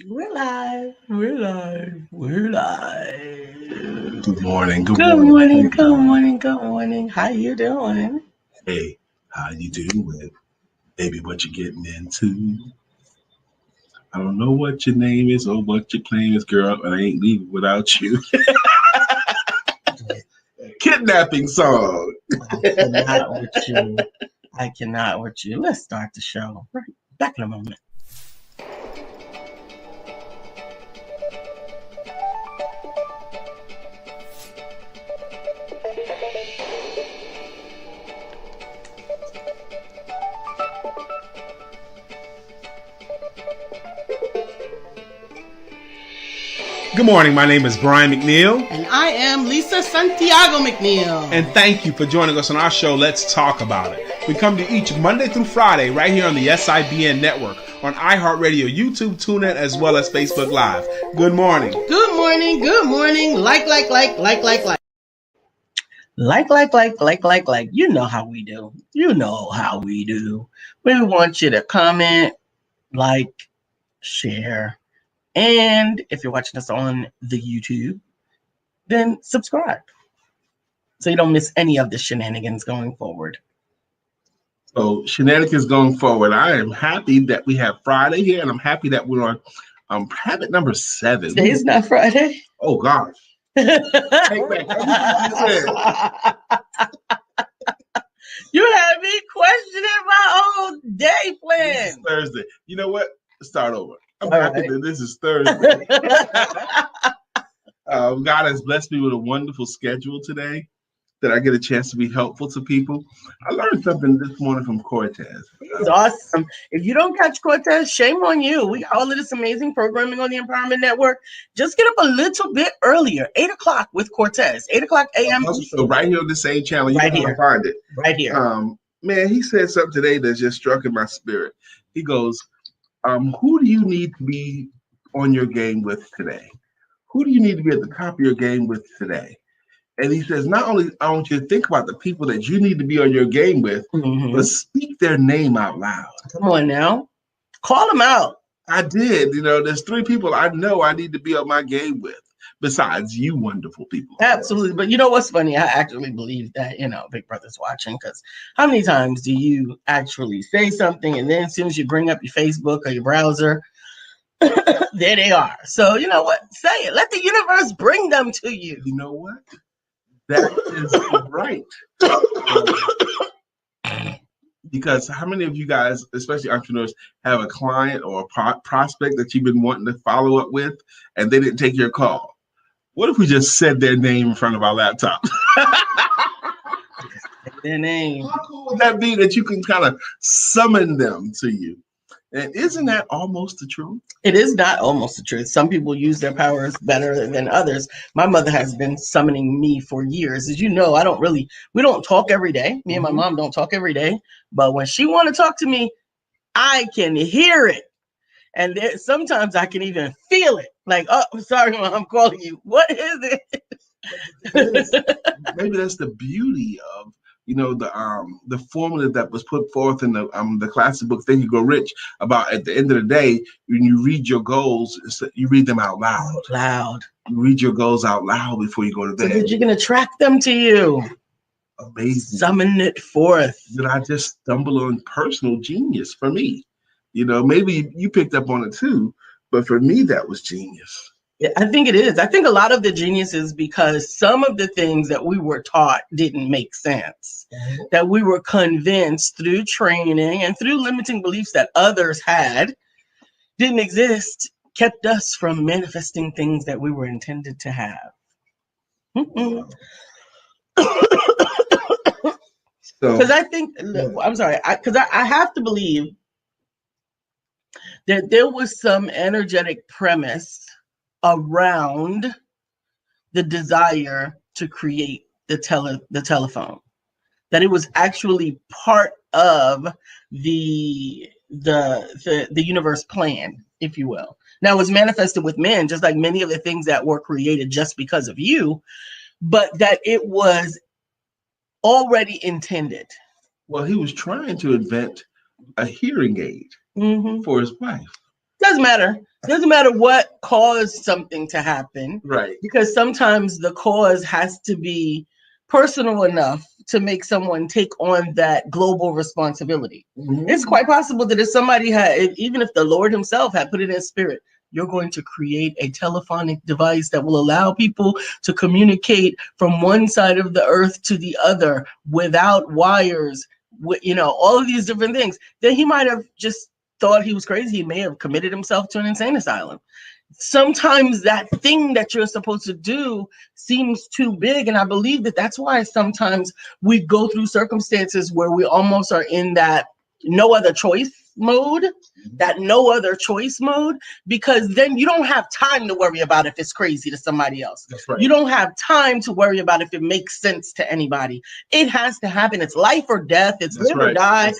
We're live. We're live. We're live. Good morning. Good Good morning. morning. Good morning. Good morning. How you doing? Hey, how you doing? Baby, what you getting into? I don't know what your name is or what your claim is, girl, but I ain't leaving without you. Kidnapping song. I cannot with you. I cannot with you. Let's start the show. Right back in a moment. Good morning. My name is Brian McNeill. And I am Lisa Santiago McNeill. And thank you for joining us on our show, Let's Talk About It. We come to each Monday through Friday right here on the SIBN network, on iHeartRadio, YouTube, TuneIn, as well as Facebook Live. Good morning. Good morning. Good morning. Like. Like. You know how we do. You know how we do. We want you to comment, like, share. And if you're watching us on the YouTube, then subscribe so you don't miss any of the shenanigans going forward. So shenanigans going forward. I am happy that we have Friday here, and I'm happy that we're on habit number 7. Today's not Friday. Oh gosh. You had me questioning my whole day plan. This is Thursday. You know what? Let's start over. I'm All happy right. that this is Thursday. God has blessed me with a wonderful schedule today that I get a chance to be helpful to people. I learned something this morning from Cortez. It's awesome. If you don't catch Cortez, shame on you. We got all of this amazing programming on the Empowerment Network. Just get up a little bit earlier, 8 o'clock with Cortez, 8 o'clock a.m. So right here on the same channel, you Right can here. find it. Right here. Man, he said something today that just struck in my spirit. He goes, who do you need to be on your game with today? Who do you need to be at the top of your game with today? And he says, not only I want you to think about the people that you need to be on your game with, but speak their name out loud. Come on now. Call them out. I did. You know, there's 3 people I know I need to be on my game with, besides you wonderful people. Absolutely. But you know what's funny? I actually believe that, Big Brother's watching, because how many times do you actually say something and then as soon as you bring up your Facebook or your browser, there they are. So you know what? Say it. Let the universe bring them to you. You know what? That is right. Because how many of you guys, especially entrepreneurs, have a client or a prospect that you've been wanting to follow up with and they didn't take your call? What if we just said their name in front of our laptop? Their name. How cool would that be that you can kind of summon them to you? And isn't that almost the truth? It is not almost the truth. Some people use their powers better than others. My mother has been summoning me for years. As you know, we don't talk every day. Me and my mom don't talk every day. But when she want to talk to me, I can hear it. And sometimes I can even feel it. Like, oh, I'm sorry, Mom, I'm calling you. What is it? Maybe that's the beauty of the formula that was put forth in the classic book Think and Grow Rich about at the end of the day, when you read your goals, you read them out loud. You read your goals out loud before you go to bed. So that you can attract them to you. Amazing. Summon it forth. Did I just stumble on personal genius for me? Maybe you picked up on it too, but for me, that was genius. I think it is. I think a lot of the genius is because some of the things that we were taught didn't make sense, that we were convinced through training and through limiting beliefs that others had didn't exist, kept us from manifesting things that we were intended to have. Because I think, I'm sorry, because I have to believe that there was some energetic premise around the desire to create the telephone, that it was actually part of the universe plan, if you will. Now, it was manifested with men, just like many of the things that were created just because of you, but that it was already intended. Well, he was trying to invent a hearing aid for his wife. Doesn't doesn't matter. It doesn't matter what caused something to happen. Right. Because sometimes the cause has to be personal enough to make someone take on that global responsibility. Mhm. It's quite possible that if somebody had, even if the Lord himself had put it in spirit, you're going to create a telephonic device that will allow people to communicate from one side of the earth to the other without wires, all of these different things, then he might have just thought he was crazy. He may have committed himself to an insane asylum. Sometimes that thing that you're supposed to do seems too big. And I believe that that's why sometimes we go through circumstances where we almost are in that no other choice mode, because then you don't have time to worry about if it's crazy to somebody else. That's right. You don't have time to worry about if it makes sense to anybody. It has to happen. It's life or death. It's live or die,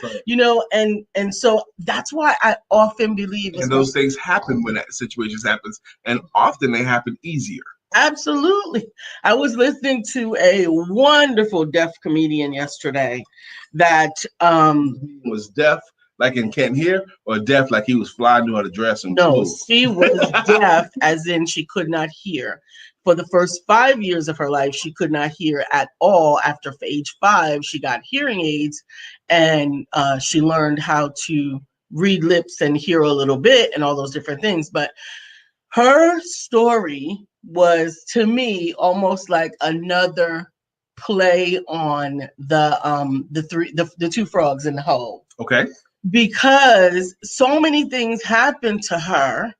and so that's why I often believe. And those things happen when that situation happens, and often they happen easier. Absolutely. I was listening to a wonderful deaf comedian yesterday that was deaf like and can't hear, or deaf like he was flying knew how to dress and no, move? She was deaf as in she could not hear. For the first 5 years of her life, she could not hear at all. After age 5, she got hearing aids, and she learned how to read lips and hear a little bit and all those different things. But her story was, to me, almost like another play on the two frogs in the hole. Okay. Because so many things happened to her,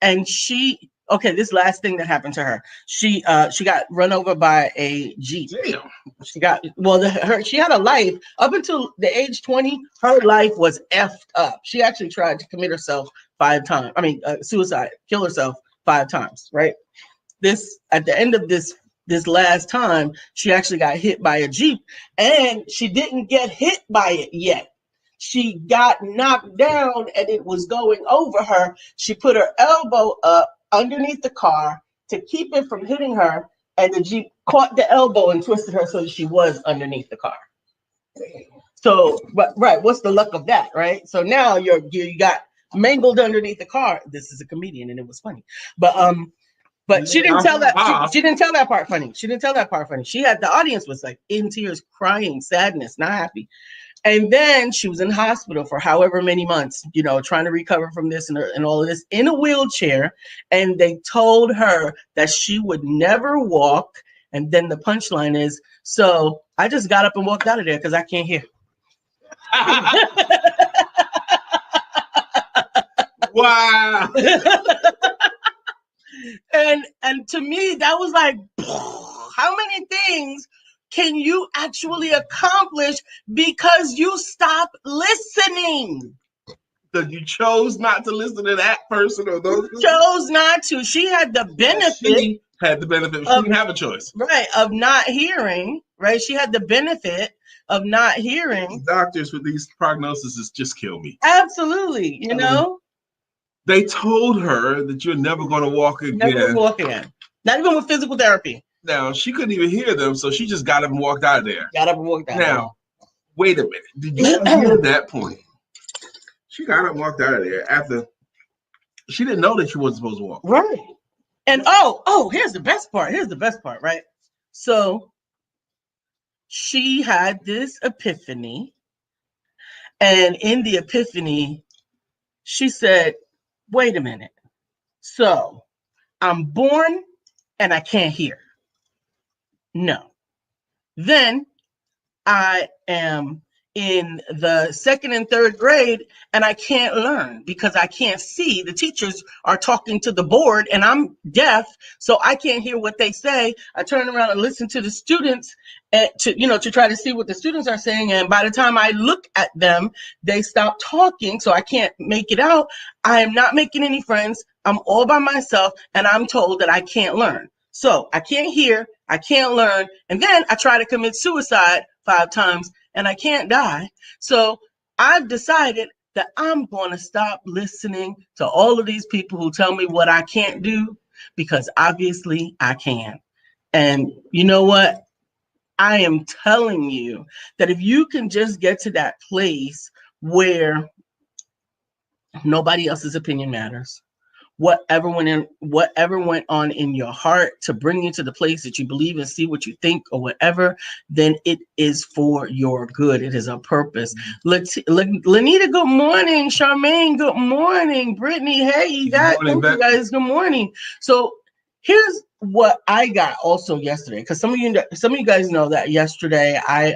and this last thing that happened to her, she got run over by a Jeep. Damn. She had a life up until the age 20. Her life was effed up. She actually tried to commit herself 5 times. Suicide, kill herself 5 times. Right. At the end of this last time, she actually got hit by a Jeep, and she didn't get hit by it yet. She got knocked down and it was going over her. She put her elbow up underneath the car to keep it from hitting her, and the Jeep caught the elbow and twisted her so that she was underneath the car. So, right, what's the luck of that, right? So now you got mangled underneath the car. This is a comedian, and it was funny, but she didn't tell that. She didn't tell that part funny. She had the audience was like in tears, crying, sadness, not happy. And then she was in the hospital for however many months, trying to recover from this and all of this in a wheelchair. And they told her that she would never walk. And then the punchline is, so I just got up and walked out of there because I can't hear. Wow. And to me, that was like, how many things can you actually accomplish because you stop listening? That you chose not to listen to that person or those people? Chose not to. She had the benefit. She had the benefit. She didn't have a choice. Right, of not hearing. Right, she had the benefit of not hearing. These doctors with these prognoses just kill me. Absolutely, They told her that you're never going to walk again. Never walk again. Not even with physical therapy. Now, she couldn't even hear them, so she just got up and walked out of there. Now, wait a minute. Did you hear that point? She got up and walked out of there after she didn't know that she wasn't supposed to walk. Right. And here's the best part, right? So she had this epiphany, and in the epiphany, she said, wait a minute. So I'm born and I can't hear. No. Then I am in the 2nd and 3rd grade and I can't learn because I can't see. The teachers are talking to the board and I'm deaf, so I can't hear what they say. I turn around and listen to the students to try to see what the students are saying. And by the time I look at them, they stop talking, so I can't make it out. I am not making any friends. I'm all by myself and I'm told that I can't learn. So I can't hear, I can't learn, and then I try to commit suicide 5 times and I can't die. So I've decided that I'm going to stop listening to all of these people who tell me what I can't do, because obviously I can. And you know what? I am telling you that if you can just get to that place where Nobody else's opinion matters. Whatever went on in your heart to bring you to the place that you believe and see what you think or whatever, then it is for your good. It is a purpose. Lanita, good morning. Charmaine, good morning. Brittany, hey, Yvette, thank you guys. Good morning. So here's what I got also yesterday, because some of you guys know that yesterday I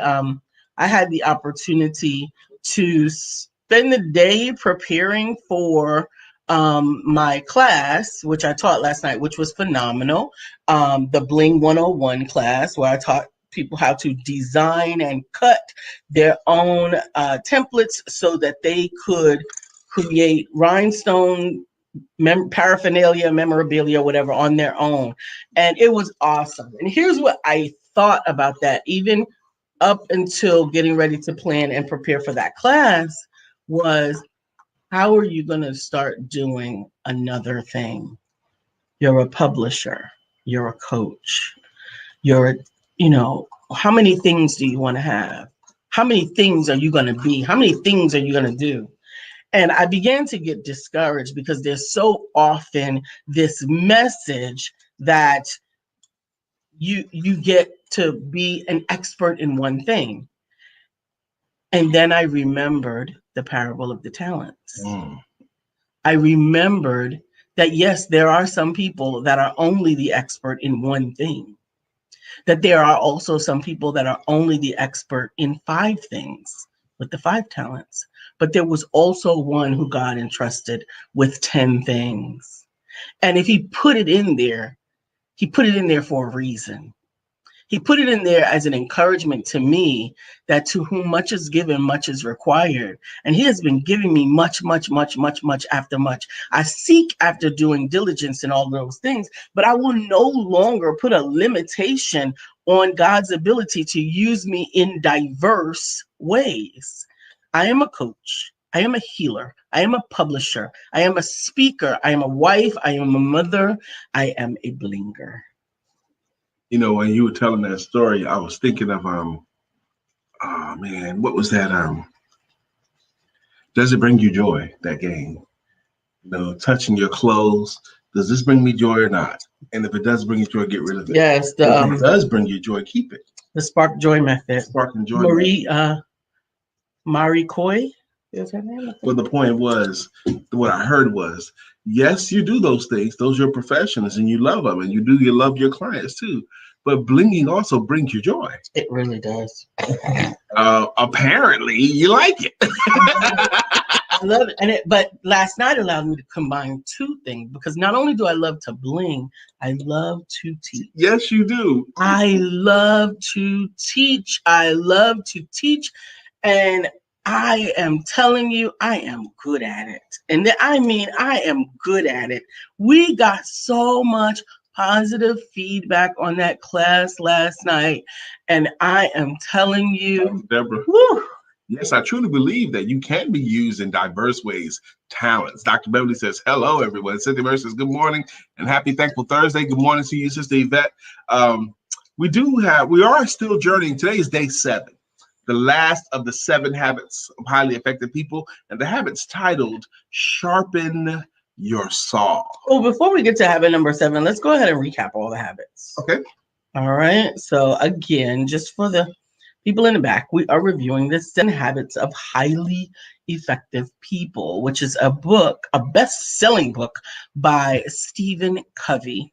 had the opportunity to spend the day preparing for my class, which I taught last night, which was phenomenal. The Bling 101 class, where I taught people how to design and cut their own templates so that they could create rhinestone paraphernalia, memorabilia, whatever, on their own. And it was awesome. And here's what I thought about that, even up until getting ready to plan and prepare for that class, was, how are you going to start doing another thing? You're a publisher. You're a coach. How many things do you want to have? How many things are you going to be? How many things are you going to do? And I began to get discouraged because there's so often this message that you get to be an expert in one thing. And then I remembered the parable of the talents. I remembered that, yes, there are some people that are only the expert in one thing. That there are also some people that are only the expert in 5 things with the 5 talents. But there was also one who God entrusted with 10 things. And if he put it in there, he put it in there for a reason. He put it in there as an encouragement to me that to whom much is given, much is required. And he has been giving me much, much, much, much, much after much. I seek after doing diligence in all those things, but I will no longer put a limitation on God's ability to use me in diverse ways. I am a coach. I am a healer. I am a publisher. I am a speaker. I am a wife. I am a mother. I am a blinger. You know, when you were telling that story, I was thinking of what was that? Does it bring you joy, that game? You know, touching your clothes. Does this bring me joy or not? And if it does bring you joy, get rid of it. Yes, if it does bring you joy, keep it. The Spark Joy Method. Spark and Joy. Marie Coy is her name. Well, the point was, what I heard was, yes, you do those things. Those are your professions, and you love them, and you love your clients too. But blinging also brings you joy. It really does. Apparently, you like it. I love it, but last night allowed me to combine 2 things, because not only do I love to bling, I love to teach. Yes, you do. I love to teach. And I am telling you, I am good at it. And I am good at it. We got so much positive feedback on that class last night. And I am telling you, Deborah. Woo, yes, I truly believe that you can be used in diverse ways. Talents. Dr. Beverly says, hello, everyone. Cynthia Murray says, good morning and happy Thankful Thursday. Good morning to you, Sister Yvette. We are still journeying. Today is day 7. The last of the 7 habits of highly effective people. And the habit's titled, Sharpen Your Saw. Well, before we get to habit number 7, let's go ahead and recap all the habits. Okay. All right. So again, just for the people in the back, we are reviewing the 7 habits of highly effective people, which is a book, a best-selling book by Stephen Covey.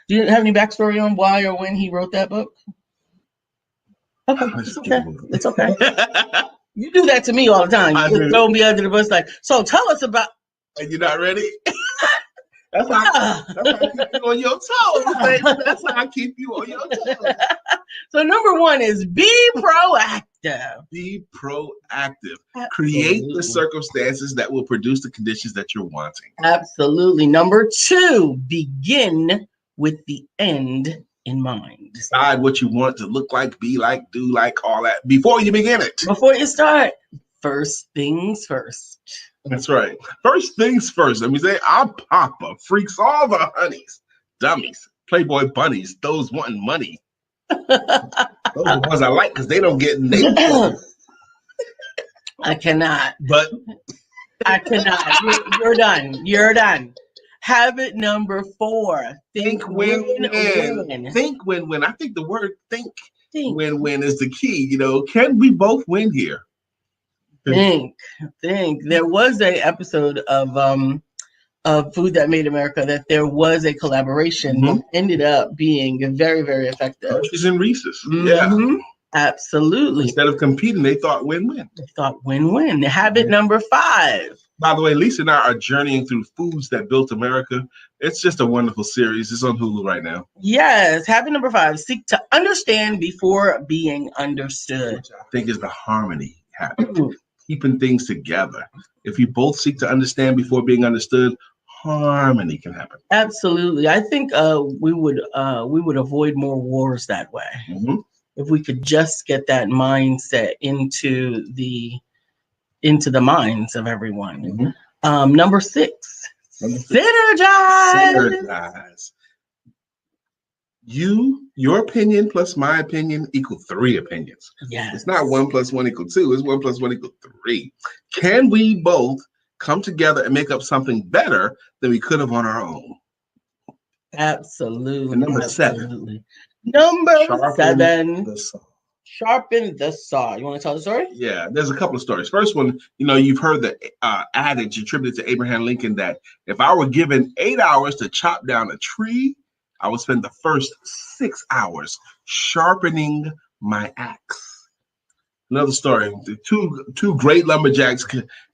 Do you have any backstory on why or when he wrote that book? Okay, it's okay. You do that to me all the time. You just throw me under the bus like, so tell us about. Are you not ready? That's how I keep you on your toes, baby. That's how I keep you on your toes. So number 1 is be proactive. Be proactive. Absolutely. Create the circumstances that will produce the conditions that you're wanting. Absolutely. Number 2, begin with the end in mind. Decide what you want to look like, be like, do like, all that before you begin it. Before you start. First things first. That's right. First things first. Let me say, our Papa freaks all the honeys, dummies, Playboy bunnies, those wanting money. Those are the ones I like because they don't get named. I cannot. But I cannot. You're done. You're done. Habit number 4. Think win-win. Think win-win. I think the word think win-win is the key. You know, can we both win here? Think. There was a episode of Food That Made America that there was a collaboration that ended up being very, very effective. Hershey's and Reese's. Yeah. Absolutely. Instead of competing, they thought win-win. They thought win-win. Habit number 5. By the way, Lisa and I are journeying through Foods That Built America. It's just a wonderful series. It's on Hulu right now. Yes. Habit number 5. Seek to understand before being understood. Which I think is the harmony habit. Keeping things together. If you both seek to understand before being understood, harmony can happen. Absolutely. I think we would avoid more wars that way. If we could just get that mindset into the minds of everyone. Number 6, synergize. Your opinion plus my opinion equal 3 opinions. Yes. It's not 1 + 1 = 2. It's 1 + 1 = 3. Can we both come together and make up something better than we could have on our own? Absolutely. And number 7. Number Sharpen 7. The saw. Sharpen the saw. You want to tell the story? Yeah, there's a couple of stories. First one, you've heard the adage attributed to Abraham Lincoln that if I were given 8 hours to chop down a tree, I would spend the first 6 hours sharpening my axe. Another story, the two great lumberjacks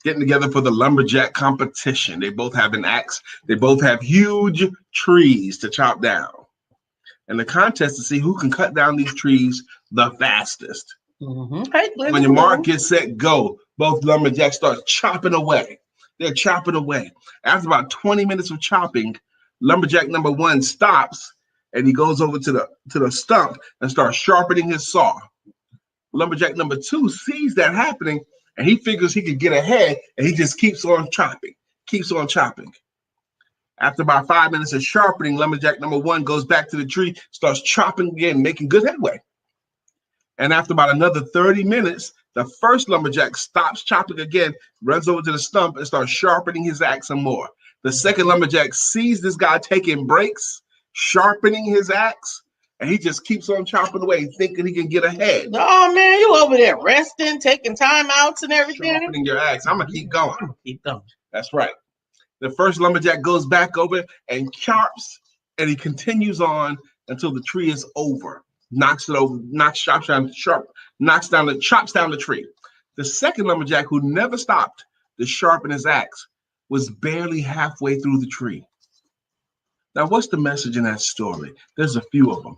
getting together for the lumberjack competition. They both have an axe. They both have huge trees to chop down. And the contest to see who can cut down these trees the fastest. When your mark gets set, go. Both lumberjacks start chopping away. They're chopping away. After about 20 minutes of chopping, lumberjack number 1 stops and he goes over to the stump and starts sharpening his saw. Lumberjack number 2 sees that happening and he figures he could get ahead and he just keeps on chopping. After about 5 minutes of sharpening, lumberjack number 1 goes back to the tree, starts chopping again, making good headway. And after about another 30 minutes, the first lumberjack stops chopping again, runs over to the stump and starts sharpening his axe some more. The second lumberjack sees this guy taking breaks, sharpening his axe, and he just keeps on chopping away, thinking he can get ahead. Oh, man, you over there resting, taking time outs and everything? Sharpening your axe. I'm going to keep going. Keep going. That's right. The first lumberjack goes back over and chops, and he continues on until the tree is over. Chops down the tree. The second lumberjack, who never stopped to sharpen his axe, was barely halfway through the tree. Now, what's the message in that story? There's a few of them.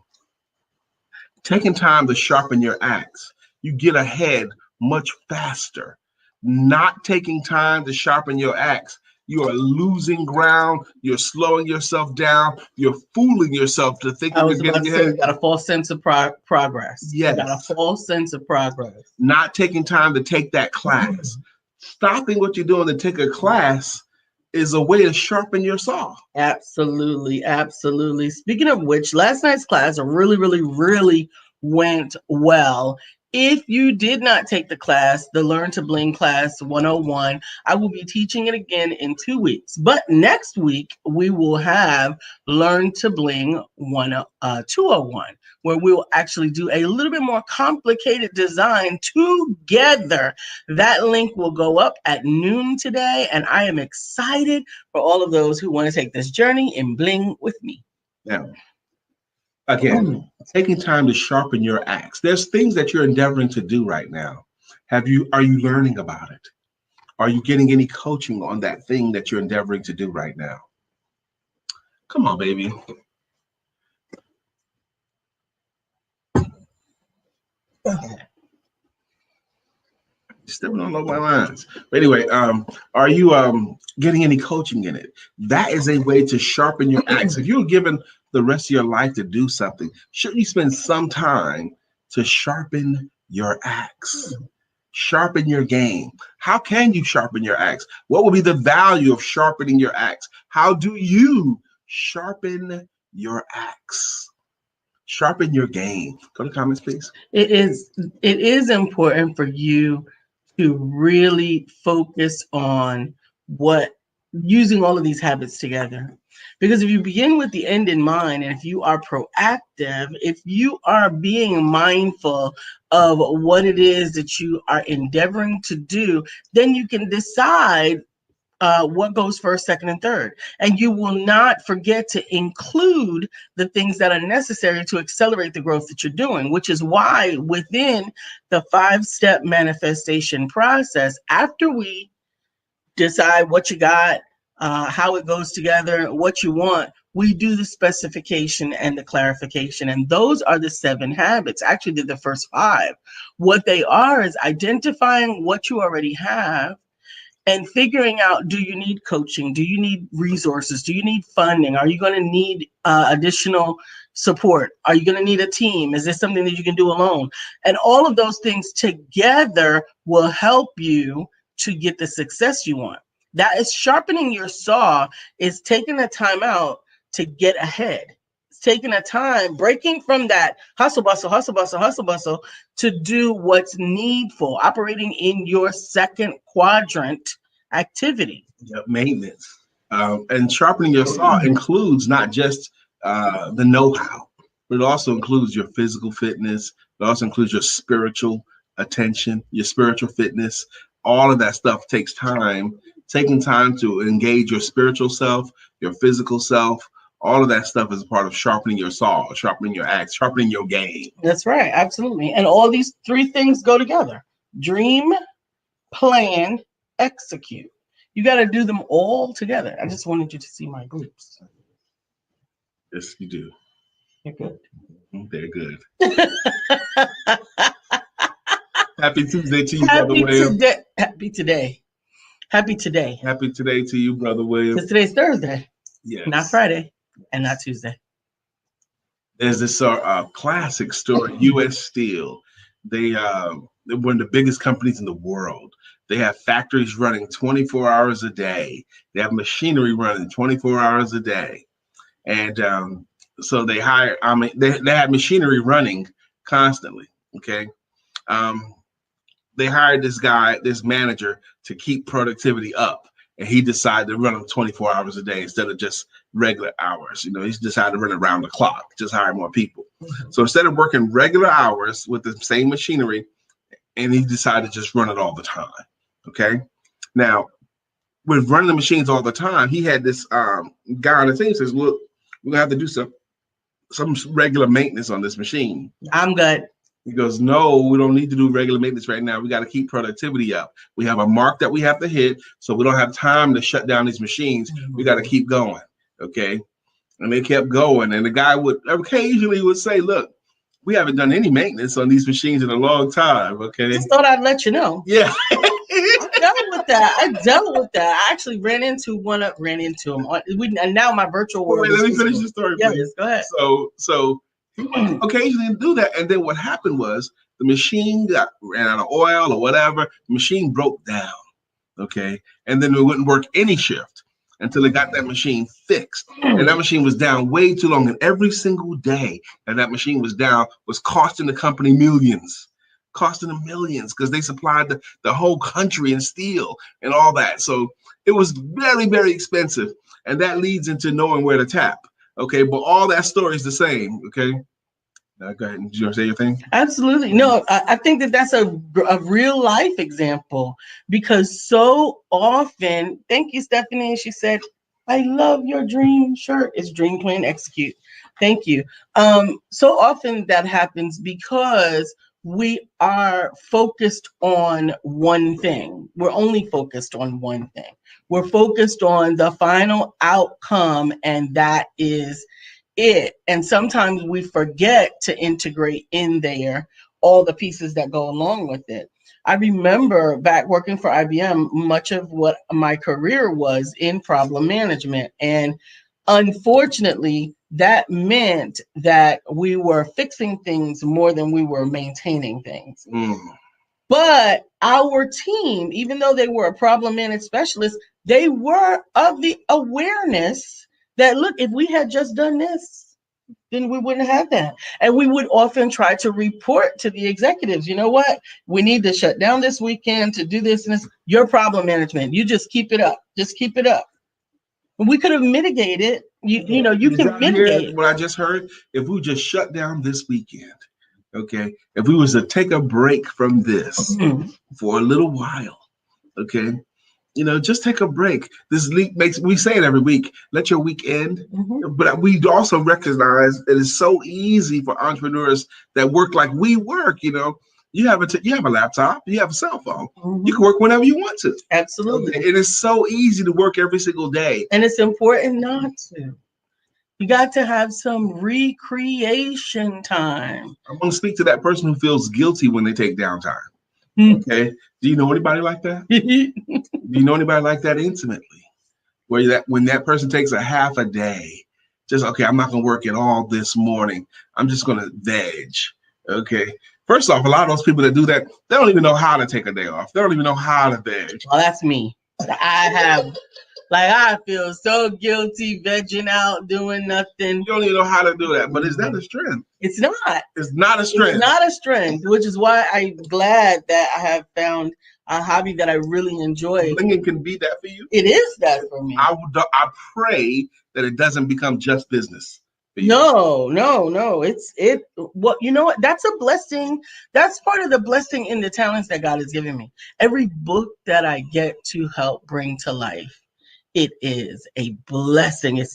Taking time to sharpen your axe, you get ahead much faster. Not taking time to sharpen your axe, you are losing ground. You're slowing yourself down. You're fooling yourself to think you're getting ahead. You got a false sense of progress. Yes. You got a false sense of progress. Not taking time to take that class. Stopping what you're doing to take a class is a way to sharpen your saw. Absolutely. Absolutely. Speaking of which, last night's class really went well. If you did not take the class, the Learn to Bling class 101, I will be teaching it again in 2 weeks. But next week, we will have Learn to Bling 201, where we will actually do a little bit more complicated design together. That link will go up at noon today, and I am excited for all of those who want to take this journey in Bling with me. Now, again, taking time to sharpen your axe. There's things that you're endeavoring to do right now. Are you learning about it? Are you getting any coaching on that thing that you're endeavoring to do right now? Come on, baby. Stepping on all my lines. But anyway, are you getting any coaching in it? That is a way to sharpen your axe. If you're given the rest of your life to do something, shouldn't you spend some time to sharpen your axe? Sharpen your game. How can you sharpen your axe? What will be the value of sharpening your axe? How do you sharpen your axe? Sharpen your game. Go to comments, please. It is important for you to really focus on using all of these habits together. Because if you begin with the end in mind, and if you are proactive, if you are being mindful of what it is that you are endeavoring to do, then you can decide what goes first, second, and third. And you will not forget to include the things that are necessary to accelerate the growth that you're doing, which is why within the 5-step manifestation process, after we decide what you got, how it goes together, what you want, we do the specification and the clarification. And those are the 7 habits. Actually, they're the first 5. What they are is identifying what you already have and figuring out, do you need coaching? Do you need resources? Do you need funding? Are you going to need additional support? Are you going to need a team? Is this something that you can do alone? And all of those things together will help you to get the success you want. That is sharpening your saw, is taking the time out to get ahead. It's taking a time, breaking from that hustle, bustle, to do what's needful, operating in your second quadrant activity. Yep, maintenance. And sharpening your saw includes not just the know-how, but it also includes your physical fitness. It also includes your spiritual attention, your spiritual fitness. All of that stuff takes time. Taking time to engage your spiritual self, your physical self, all of that stuff is a part of sharpening your saw, sharpening your axe, sharpening your game. That's right, absolutely. And all these 3 things go together: dream, plan, execute. You got to do them all together. I just wanted you to see my groups. Yes, you do. You're good. They're good. Happy Tuesday to you, Brother William. Happy today. Happy today. Happy today to you, Brother William. Because today's Thursday. Yes. Not Friday and not Tuesday. There's this classic story, U.S. Steel. They're one of the biggest companies in the world. They have factories running 24 hours a day. They have machinery running 24 hours a day. And so they hire, they have machinery running constantly, okay? They hired this manager to keep productivity up. And he decided to run them 24 hours a day instead of just regular hours. You know, he decided to run around the clock, just hire more people. Mm-hmm. So instead of working regular hours with the same machinery, and he decided to just run it all the time. Okay. Now, with running the machines all the time, he had this guy on the team says, look, we're gonna have to do some regular maintenance on this machine. I'm good. He goes, no, we don't need to do regular maintenance right now. We got to keep productivity up. We have a mark that we have to hit, so we don't have time to shut down these machines. Mm-hmm. We got to keep going, okay? And they kept going, and the guy would occasionally say, look, we haven't done any maintenance on these machines in a long time, okay? Just thought I'd let you know. Yeah. I dealt with that. I actually ran into him. And now my virtual world. Wait, let me finish the story, please. Yes, go ahead. So occasionally do that, and then what happened was the machine ran out of oil or whatever. The machine broke down, okay, and then it wouldn't work any shift until they got that machine fixed. And that machine was down way too long, and every single day that machine was down was costing the company millions. Costing them millions because they supplied the whole country in steel and all that. So it was very, very expensive. And that leads into knowing where to tap. Okay. But all that story is the same. Okay. Go ahead. Did you want to say your thing? Absolutely. No, I think that's a real life example, because so often, thank you, Stephanie. She said, I love your dream shirt. It's dream, plan, execute. Thank you. So often that happens because we are focused on one thing. We're only focused on one thing. We're focused on the final outcome, and that is it. And sometimes we forget to integrate in there all the pieces that go along with it. I remember back working for IBM, much of what my career was in problem management. And unfortunately, that meant that we were fixing things more than we were maintaining things. But our team, even though they were a problem management specialist, they were of the awareness that, look, if we had just done this, then we wouldn't have that. And we would often try to report to the executives, you know what? We need to shut down this weekend to do this and this. Your problem management. You just keep it up. Just keep it up. We could have mitigated. You know, you can mitigate. What I just heard, if we just shut down this weekend, okay, if we was to take a break from this for a little while, okay, you know, just take a break. This leak makes, we say it every week, let your week end. But we also recognize it is so easy for entrepreneurs that work like we work, you know. You have a laptop, you have a cell phone. You can work whenever you want to. Absolutely. Okay? It is so easy to work every single day. And it's important not to. You got to have some recreation time. I want to speak to that person who feels guilty when they take downtime. Okay. Do you know anybody like that? Do you know anybody like that intimately? When that person takes a half a day, just, okay, I'm not going to work at all this morning. I'm just going to veg. Okay. First off, a lot of those people that do that, they don't even know how to take a day off. They don't even know how to veg. Well, that's me. I feel so guilty vegging out, doing nothing. You don't even know how to do that. But is that a strength? It's not. It's not a strength. It's not a strength, which is why I'm glad that I have found a hobby that I really enjoy. Blinging can be that for you? It is that for me. I pray that it doesn't become just business. No. Well, you know what? That's a blessing. That's part of the blessing in the talents that God has given me. Every book that I get to help bring to life, it is a blessing. It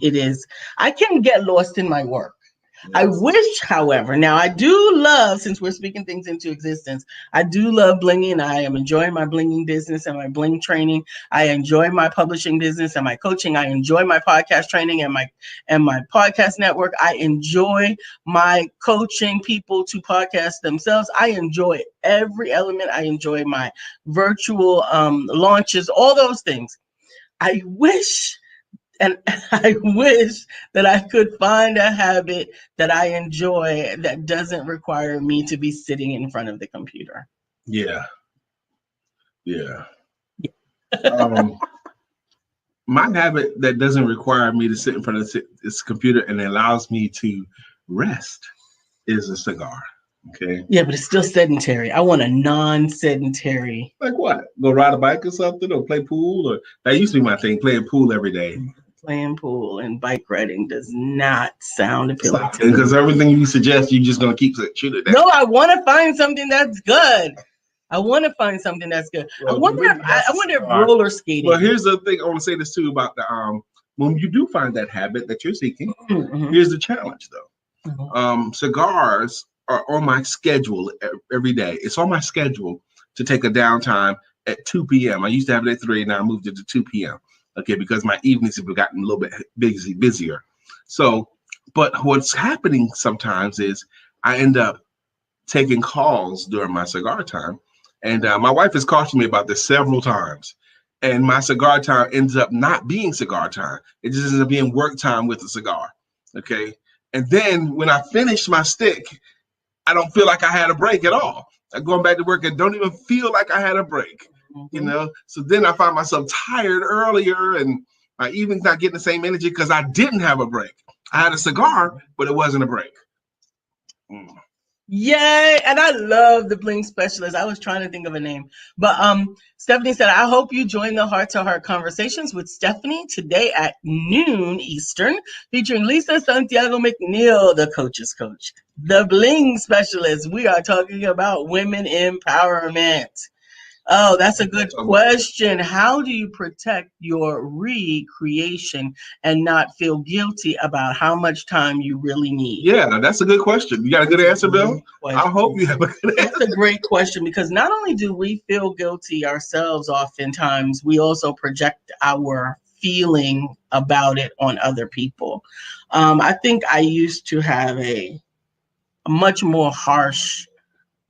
is. I can get lost in my work. Yes. I wish, however, now I do love, since we're speaking things into existence, I do love blinging. I am enjoying my blinging business and my bling training. I enjoy my publishing business and my coaching. I enjoy my podcast training and my podcast network. I enjoy my coaching people to podcast themselves. I enjoy every element. I enjoy my virtual launches, all those things. I wish that I could find a habit that I enjoy that doesn't require me to be sitting in front of the computer. Yeah. My habit that doesn't require me to sit in front of this computer and allows me to rest is a cigar. Okay. Yeah, but it's still sedentary. I want a non-sedentary. Like what? Go ride a bike or something, or play pool, or that used to be my thing. Playing pool every day. Playing pool and bike riding does not sound appealing to me. Because everything you suggest, you're just gonna keep shooting. No, I want to find something that's good. Well, I wonder if roller skating. Well, here's the thing. I want to say this too about the when you do find that habit that you're seeking. Here's the challenge though. Cigars are on my schedule every day. It's on my schedule to take a downtime at 2 p.m. I used to have it at 3, now I moved it to 2 p.m. Okay, because my evenings have gotten a little bit busier. So, but what's happening sometimes is I end up taking calls during my cigar time. And my wife has cautioned me about this several times. And my cigar time ends up not being cigar time. It just ends up being work time with a cigar. Okay. And then when I finish my stick, I don't feel like I had a break at all. I'm going back to work and don't even feel like I had a break, you know? So then I find myself tired earlier and my evening's not getting the same energy because I didn't have a break. I had a cigar, but it wasn't a break. Yay! And I love the bling specialist. I was trying to think of a name, but Stephanie said, I hope you join the heart-to-heart conversations with Stephanie today at noon Eastern, featuring Lisa Santiago McNeill, the coach's coach, the bling specialist. We are talking about women empowerment. Oh, that's a good question. How do you protect your recreation and not feel guilty about how much time you really need? Yeah, that's a good question. You got a good answer, Bill? I hope you have a good answer. That's a great question, because not only do we feel guilty ourselves oftentimes, we also project our feeling about it on other people. I think I used to have a much more harsh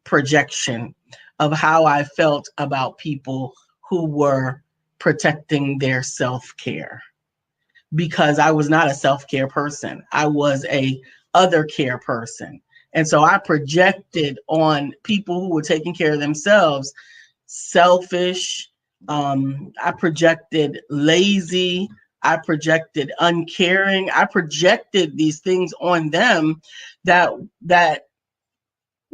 projection of how I felt about people who were protecting their self-care, because I was not a self-care person. I was a other care person. And so I projected on people who were taking care of themselves, selfish. I projected lazy. I projected uncaring. I projected these things on them that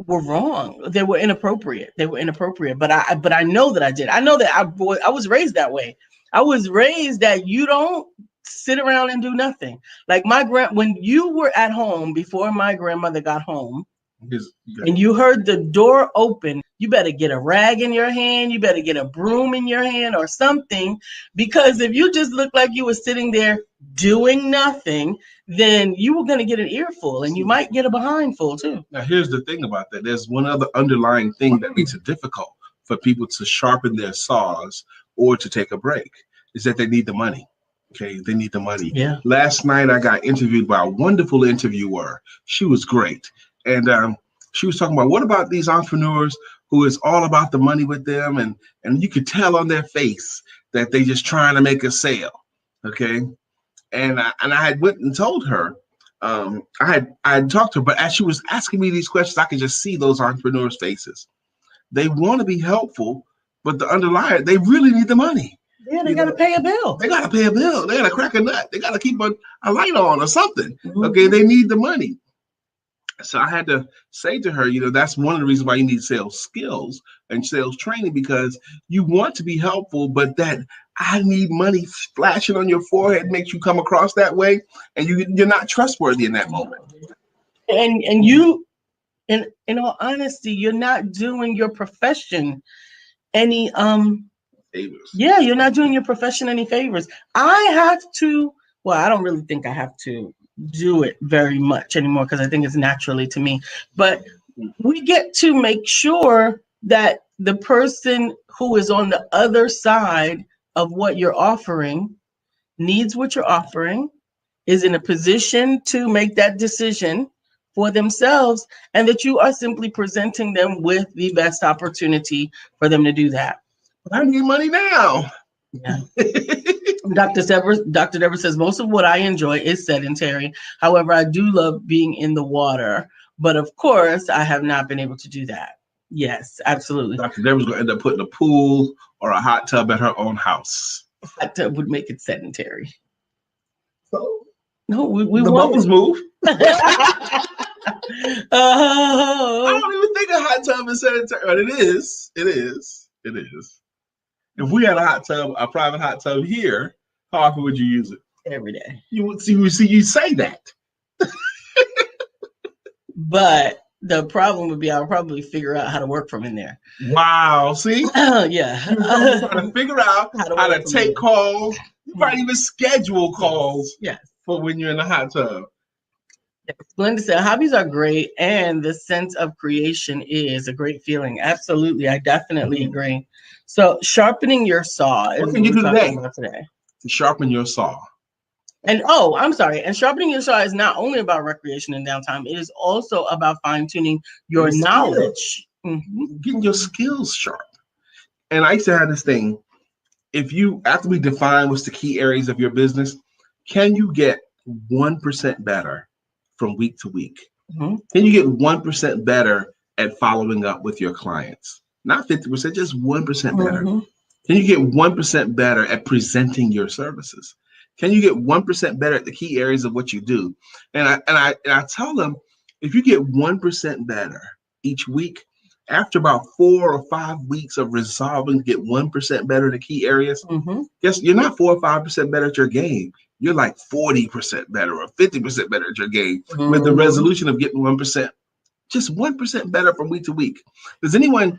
were wrong. They were inappropriate. But I know that I did. I know that I was raised that way. I was raised that you don't sit around and do nothing. Like when you were at home before my grandmother got home, and you heard the door open, you better get a rag in your hand, you better get a broom in your hand or something, because if you just looked like you were sitting there doing nothing, then you were going to get an earful, and you might get a behindful too. Now, here's the thing about that. There's one other underlying thing that makes it difficult for people to sharpen their saws or to take a break, is that they need the money. Okay, they need the money. Yeah. Last night, I got interviewed by a wonderful interviewer. She was great. And she was talking about, what about these entrepreneurs who is all about the money with them, and you could tell on their face that they just trying to make a sale. Okay. And I had went and told her, I had talked to her, but as she was asking me these questions, I could just see those entrepreneurs' faces. They want to be helpful, but the underlying, they really need the money. Yeah, they got to pay a bill. They got to pay a bill. They got to crack a nut. They got to keep a light on or something. Mm-hmm. Okay, they need the money. So I had to say to her, that's one of the reasons why you need sales skills and sales training, because you want to be helpful, but that I need money flashing on your forehead makes you come across that way, and you're not trustworthy in that moment. And you, in all honesty, you're not doing your profession any favors. Yeah, you're not doing your profession any favors. I don't really think I have to do it very much anymore, because I think it's naturally to me. But we get to make sure that the person who is on the other side of what you're offering needs what you're offering, is in a position to make that decision for themselves, and that you are simply presenting them with the best opportunity for them to do that. But I need money now. Yeah. Dr. Deborah says, most of what I enjoy is sedentary. However, I do love being in the water. But of course, I have not been able to do that. Yes, absolutely. Dr. Deborah's going to end up putting a pool or a hot tub at her own house. Hot tub would make it sedentary. So, no, we the won't. bubbles move. I don't even think a hot tub is sedentary, but it is. It is. It is. If we had a private hot tub here, how often would you use it? Every day. You would see. You say that. But the problem would be, I would probably figure out how to work from in there. Wow. See? Yeah. You're trying to figure out how to take calls. You might even schedule calls. Yes. For when you're in the hot tub. Glenda said, hobbies are great, and the sense of creation is a great feeling. Absolutely. I definitely agree. So sharpening your saw is what can you do today? To sharpen your saw. And I'm sorry. And sharpening your saw is not only about recreation and downtime. It is also about fine-tuning your knowledge. Mm-hmm. Getting your skills sharp. And I used to have this thing. After we define what's the key areas of your business, can you get 1% better from week to week? Mm-hmm. Can you get 1% better at following up with your clients? Not 50%, just 1% better. Mm-hmm. Can you get 1% better at presenting your services? Can you get 1% better at the key areas of what you do? And I tell them, if you get 1% better each week, after about 4 or 5 weeks of resolving to get 1% better in the key areas, mm-hmm. Guess you're not 4 or 5% better at your game. You're like 40% better or 50% better at your game, mm-hmm. with the resolution of getting 1%, just 1% better from week to week. Does anyone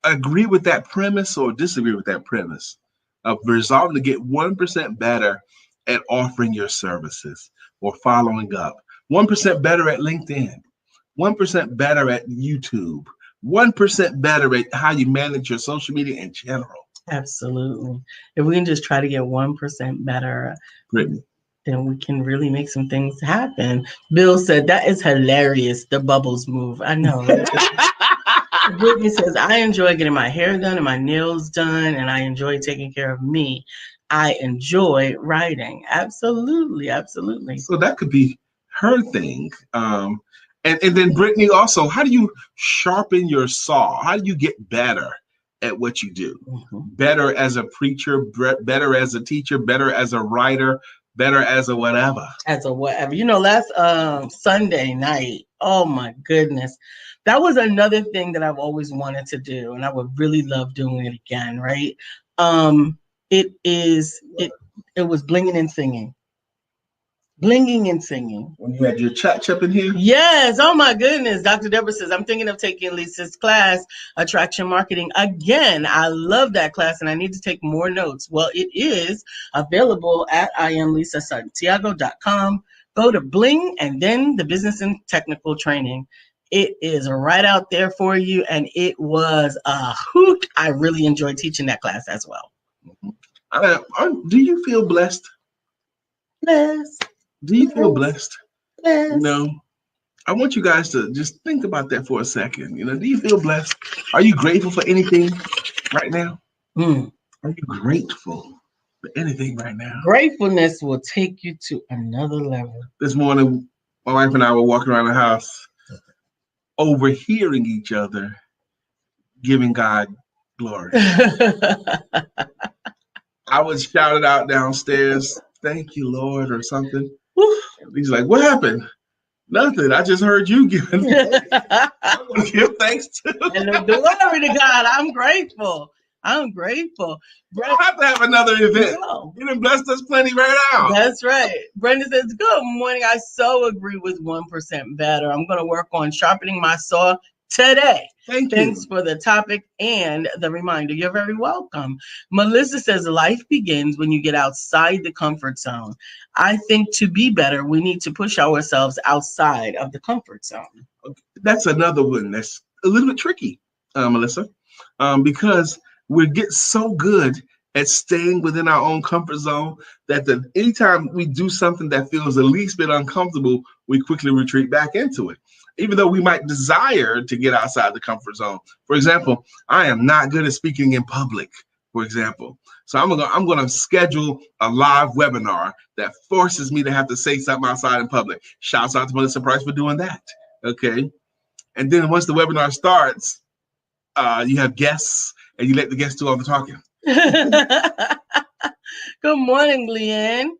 agree with that premise or disagree with that premise of resolving to get 1% better at offering your services or following up? 1% better at LinkedIn, 1% better at YouTube, 1% better at how you manage your social media in general. Absolutely. If we can just try to get 1% better, Brittany, then we can really make some things happen. Bill said, that is hilarious. The bubbles move. I know. Brittany says, I enjoy getting my hair done and my nails done, and I enjoy taking care of me. I enjoy writing. Absolutely. Absolutely. So that could be her thing. And then Brittany also, how do you sharpen your saw? How do you get better at what you do. Mhm. Better as a preacher, better as a teacher, better as a writer, better as a whatever. As a whatever. Last Sunday night, oh my goodness. That was another thing that I've always wanted to do, and I would really love doing it again, right? It was blinging and singing. Blinging and singing. When you had your church up in here? Yes. Oh my goodness. Dr. Deborah says, I'm thinking of taking Lisa's class, Attraction Marketing. Again, I love that class and I need to take more notes. Well, it is available at IamLisaSantiago.com. Go to Bling and then the Business and Technical Training. It is right out there for you. And it was a hoot. I really enjoyed teaching that class as well. Do you feel blessed? Yes. Do you feel blessed? Yes. I want you guys to just think about that for a second. Do you feel blessed? Are you grateful for anything right now? Are you grateful for anything right now? Gratefulness will take you to another level. This morning, my wife and I were walking around the house, overhearing each other, giving God glory. I was shouted out downstairs, "Thank you, Lord," or something. He's like, "What happened?" "Nothing. I just heard you giving. I want to give thanks to." And glory to God. I'm grateful. We don't have to have another event. No. You done blessed us plenty right now. That's right. Brenda says, good morning. I so agree with 1% better. I'm going to work on sharpening my saw today. Thanks for the topic and the reminder. You're very welcome. Melissa says, life begins when you get outside the comfort zone. I think to be better, we need to push ourselves outside of the comfort zone. That's another one that's a little bit tricky, Melissa, because we get so good at staying within our own comfort zone that anytime we do something that feels the least bit uncomfortable, we quickly retreat back into it. Even though we might desire to get outside the comfort zone. For example, I am not good at speaking in public, for example. So I'm gonna schedule a live webinar that forces me to have to say something outside in public. Shouts out to Melissa Price for doing that. Okay. And then once the webinar starts, you have guests and you let the guests do all the talking. Good morning, Leanne.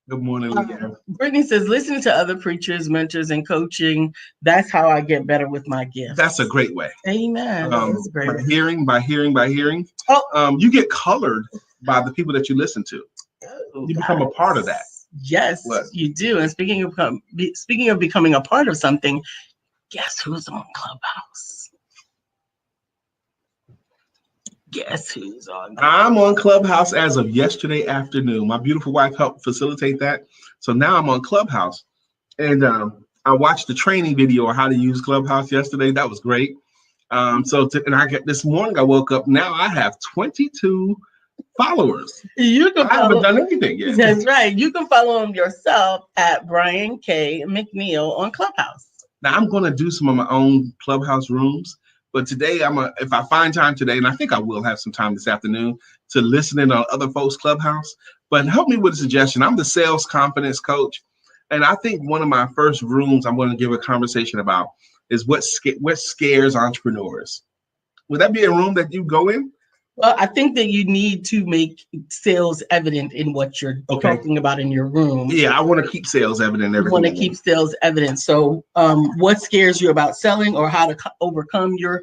Good morning, Leanne. Brittany says, listening to other preachers, mentors, and coaching, that's how I get better with my gifts. That's a great way. Amen. That's great. By hearing. You get colored by the people that you listen to. You become a part of that. Yes, you do. And speaking of becoming a part of something, guess who's on Clubhouse? Guess who's on Clubhouse? I'm on Clubhouse as of yesterday afternoon. My beautiful wife helped facilitate that. So now I'm on Clubhouse. And I watched the training video on how to use Clubhouse yesterday. That was great. This morning I woke up. Now I have 22 followers. I haven't done anything yet. That's right. You can follow him yourself at Brian K. McNeill on Clubhouse. Now I'm going to do some of my own Clubhouse rooms. But today, if I find time today, and I think I will have some time this afternoon to listen in on other folks' Clubhouse. But help me with a suggestion. I'm the sales confidence coach. And I think one of my first rooms I'm going to give a conversation about is what scares entrepreneurs. Would that be a room that you go in? Well, I think that you need to make sales evident in what you're talking about in your room. Yeah, I want to keep sales evident. You want to keep sales evident. So what scares you about selling, or how to overcome your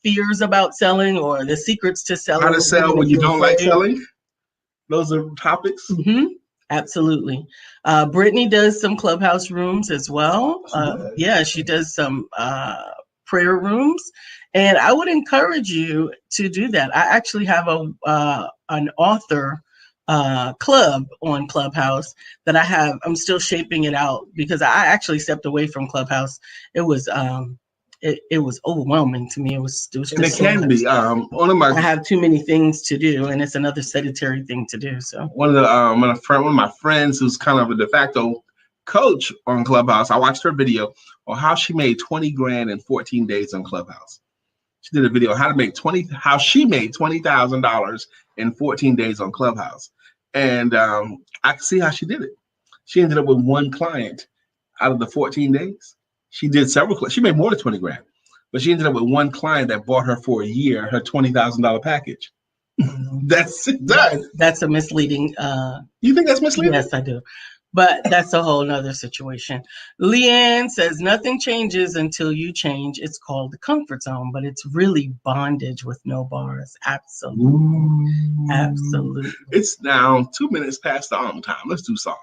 fears about selling, or the secrets to selling? How to sell when you don't like selling? Those are topics. Mm-hmm. Absolutely. Brittany does some Clubhouse rooms as well. She does some prayer rooms. And I would encourage you to do that. I actually have an author club on Clubhouse that I'm still shaping it out, because I actually stepped away from Clubhouse. It was overwhelming to me. It was and it can be. I have too many things to do, and it's another sedentary thing to do. So one of my friends who's kind of a de facto coach on Clubhouse, I watched her video on how she made 20 grand in 14 days on Clubhouse. She did a video on how she made $20,000 in 14 days on Clubhouse. And I can see how she did it. She ended up with one client out of the 14 days. She did several. She made more than 20 grand. but she ended up with one client that bought her for a year her $20,000 package. That's a misleading. You think that's misleading? Yes, I do. But that's a whole nother situation. Leanne says nothing changes until you change. It's called the comfort zone, but it's really bondage with no bars. Absolutely. Ooh. Absolutely. It's now 2 minutes past the time. Let's do songs.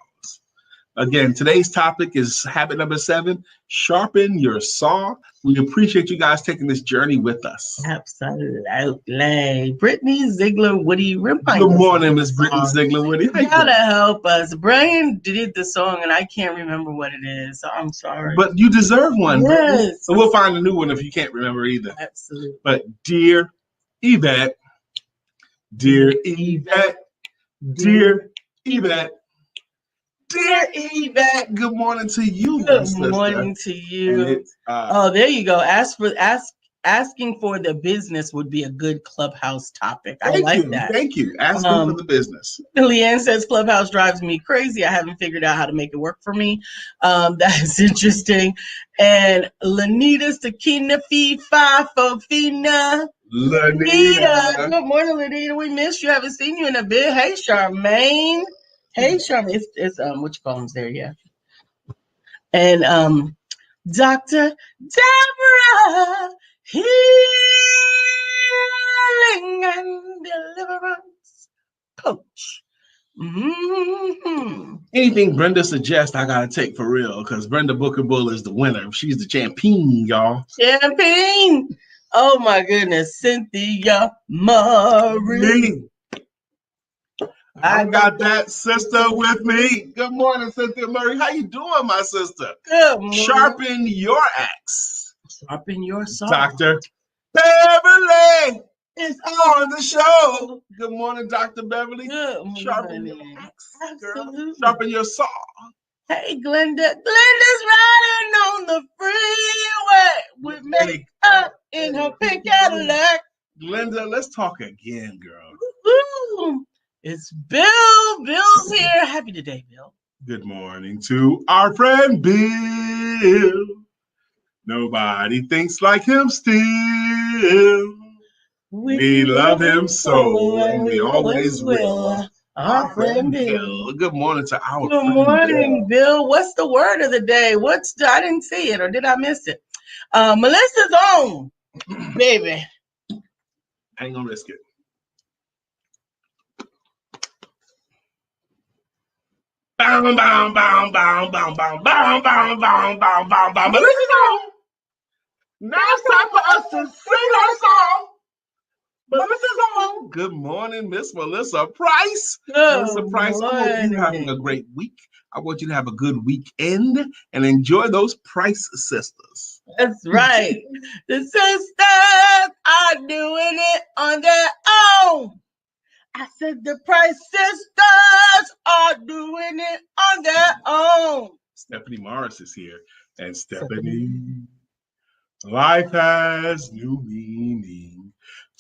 Again, today's topic is habit number 7, sharpen your saw. We appreciate you guys taking this journey with us. Absolutely. Brittany Ziegler Woody, remind us. Good morning, Miss Brittany Ziegler Woody. You gotta help us. Brian did the song and I can't remember what it is, so I'm sorry. But you deserve one. Yes. So we'll find a new one if you can't remember either. Absolutely. But dear Yvette, dear Yvette, dear Yvette, dear Yvette, good morning to you. Good morning to you. There you go. Asking for the business would be a good Clubhouse topic. I like that. Thank you. Asking for the business. Leanne says Clubhouse drives me crazy. I haven't figured out how to make it work for me. That's interesting. And Lanita Sakina Fi Fofina. Lanita. Good morning, Lanita. We missed you. Haven't seen you in a bit. Hey, Charmaine. Hey, Sharpen, it's what you call them there, yeah. And Dr. Deborah, healing and deliverance coach. Mm-hmm. Anything Brenda suggests, I gotta take for real, because Brenda Booker Bull is the winner. She's the champion, y'all. Champion. Oh my goodness, Cynthia Marie. I got that sister with me. Good morning, Cynthia Murray. How you doing, my sister? Good morning. Sharpen your axe. Sharpen your saw. Dr. Beverly is on the show. Good morning, Dr. Beverly. Good morning. Sharpen your axe, girl. Sharpen your saw. Hey, Glenda. Glenda's riding on the freeway with makeup in her pink Cadillac. Glenda, let's talk again, girl. Woo-hoo. It's Bill. Bill's here. Happy today, Bill. Good morning to our friend Bill. Nobody thinks like him still. We love him so, and we always will. Our friend Bill. Good morning to our Good morning, Bill. What's the word of the day? I didn't see it, or did I miss it? Melissa's on, baby. I ain't gonna risk it. Bow, bow, bow, bow, bow, bow, bow, bow, bow, bow, bow, bow. But listen on. Now it's time for us to sing our song. Melissa's on. Good morning, Miss Melissa Price. Melissa Price, I hope you're having a great week. I want you to have a good weekend and enjoy those Price sisters. That's right. The sisters are doing it on their own. I said the Price sisters are doing it on their own. Stephanie Morris is here. And Stephanie, life has new meaning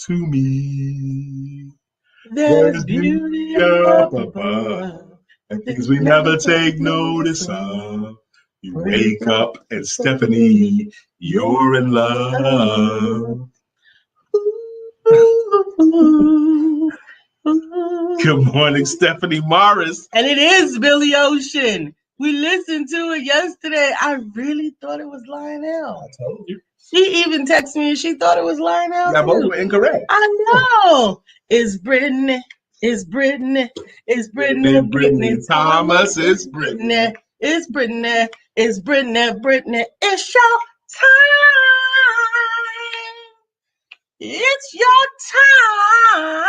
to me. There's beauty up above, and things we never take notice of. You wake up and Stephanie, you're in love. Good morning, Stephanie Morris. And it is Billy Ocean. We listened to it yesterday. I really thought it was Lionel. I told you. She even texted me and she thought it was Lionel. Yeah, both were incorrect. I know. It's Brittany. It's Brittany. It's Brittany. Brittany Thomas. It's Brittany. It's Brittany. It's Brittany. Brittany. It's your time. It's your time.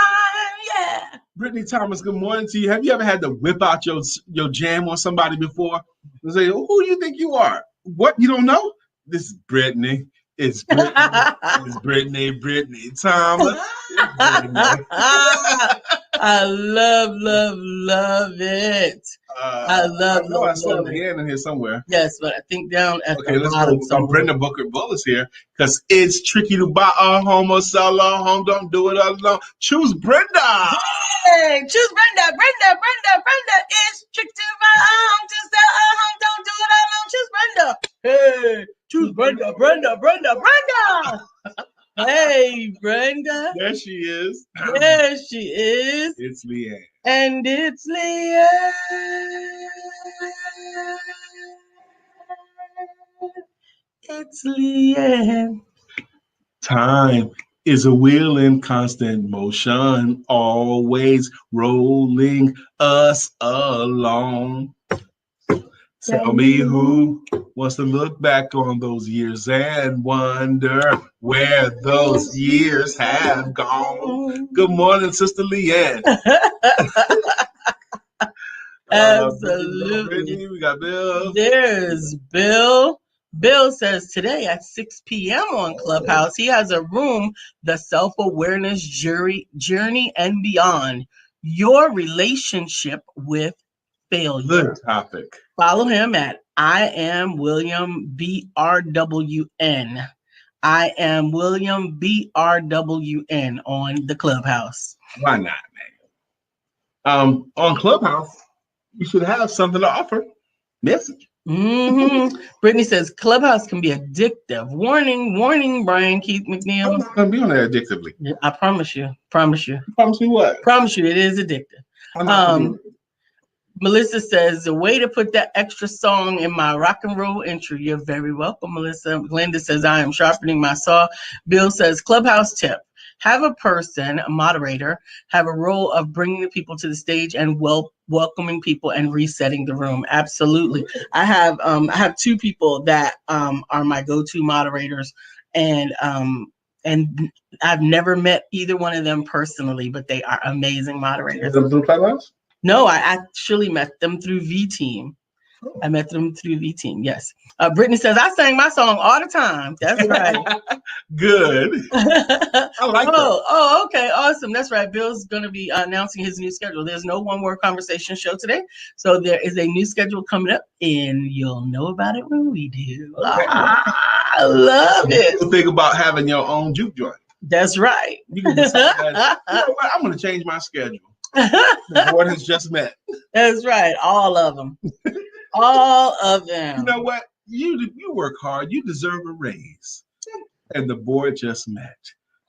Yeah. Brittany Thomas, good morning to you. Have you ever had to whip out your jam on somebody before and say, who do you think you are? What? You don't know? This is Brittany. It's Brittany. It's Brittany Thomas. Brittany. I love it. I saw it again in here somewhere. Yes, but I think down at the bottom. Let's go. Brenda Booker Bull is here because it's tricky to buy a home or sell a home. Don't do it alone. Choose Brenda. Hey, choose Brenda. Brenda. It's tricky to buy a home, to sell a home. Don't do it alone. Choose Brenda. Hey, choose Brenda. Hey, Brenda. There she is. There she is. It's Leanne. And it's Leanne. It's Leanne. Time is a wheel in constant motion, always rolling us along. Tell me who wants to look back on those years and wonder where those years have gone. Good morning, Sister Leanne. Absolutely. We got Bill. There's Bill. Bill says today at 6 p.m. on Clubhouse, he has a room, the self-awareness journey and beyond, your relationship with failure. Good topic. Follow him at I am William BRWN. I am William BRWN on the Clubhouse. Why not, man? On Clubhouse, you should have something to offer. Message. Brittany says Clubhouse can be addictive. Warning, warning, Brian Keith McNeill. I'm not gonna be on there addictively. I promise you. Promise you. Promise me what? Promise you, it is addictive. Melissa says the way to put that extra song in my rock and roll intro. You're very welcome, Melissa. Glenda says I am sharpening my saw. Bill says Clubhouse tip. Have a person, a moderator, have a role of bringing the people to the stage and welcoming people and resetting the room. Absolutely. I have two people that are my go-to moderators, and I've never met either one of them personally, but they are amazing moderators. No, I actually met them through V-Team. I met them through V-Team, yes. Brittany says, I sang my song all the time. That's right. Good. I like that. Oh, okay, awesome. That's right. Bill's going to be announcing his new schedule. There's no One Word Conversation show today. So there is a new schedule coming up, and you'll know about it when we do. Okay. I love it. Think about having your own juke joint. That's right. You can decide that, you know what? I'm going to change my schedule. The board has just met. That's right. All of them. All of them. You know what? You work hard. You deserve a raise. And the board just met.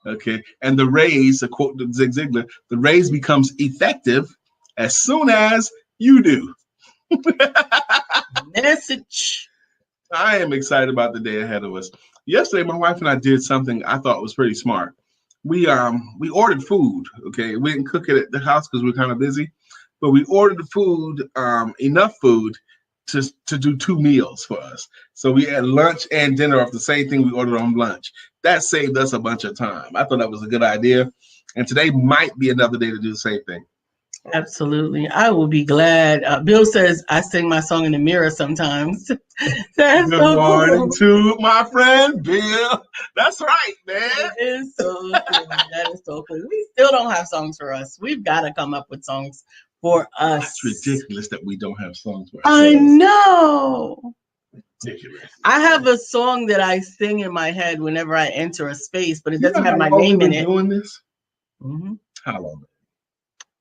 Okay. And the raise, to quote Zig Ziglar, the raise becomes effective as soon as you do. Message. I am excited about the day ahead of us. Yesterday, my wife and I did something I thought was pretty smart. We ordered food. Okay. We didn't cook it at the house because we're kind of busy. But we ordered the food, enough food to do 2 meals for us. So we had lunch and dinner of the same thing we ordered on lunch. That saved us a bunch of time. I thought that was a good idea. And today might be another day to do the same thing. Absolutely. I will be glad. Bill says, I sing my song in the mirror sometimes. That's Good so morning cool. to my friend Bill. That's right, man. That is so cool. That is so cool. We still don't have songs for us. We've got to come up with songs for us. It's ridiculous that we don't have songs for ourselves. I know. Ridiculous. I have a song that I sing in my head whenever I enter a space, but it doesn't have my name in it. Doing this? Mm-hmm. How long?